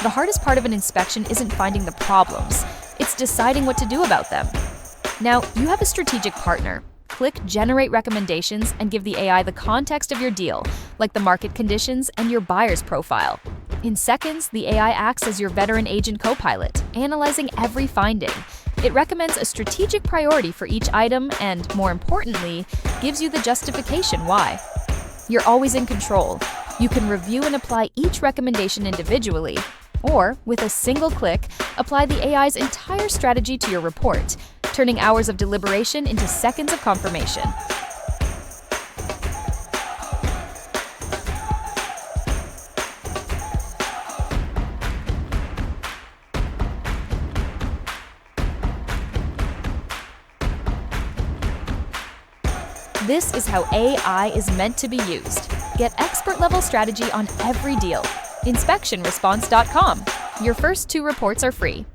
The hardest part of an inspection isn't finding the problems, it's deciding what to do about them. Now, you have a strategic partner. Click Generate Recommendations and give the AI the context of your deal, like the market conditions and your buyer's profile. In seconds, the AI acts as your veteran agent co-pilot, analyzing every finding. It recommends a strategic priority for each item and, more importantly, gives you the justification why. You're always in control. You can review and apply each recommendation individually, or, with a single click, apply the AI's entire strategy to your report, turning hours of deliberation into seconds of confirmation. This is how AI is meant to be used. Get expert-level strategy on every deal. InspectionResponse.com. Your first 2 reports are free.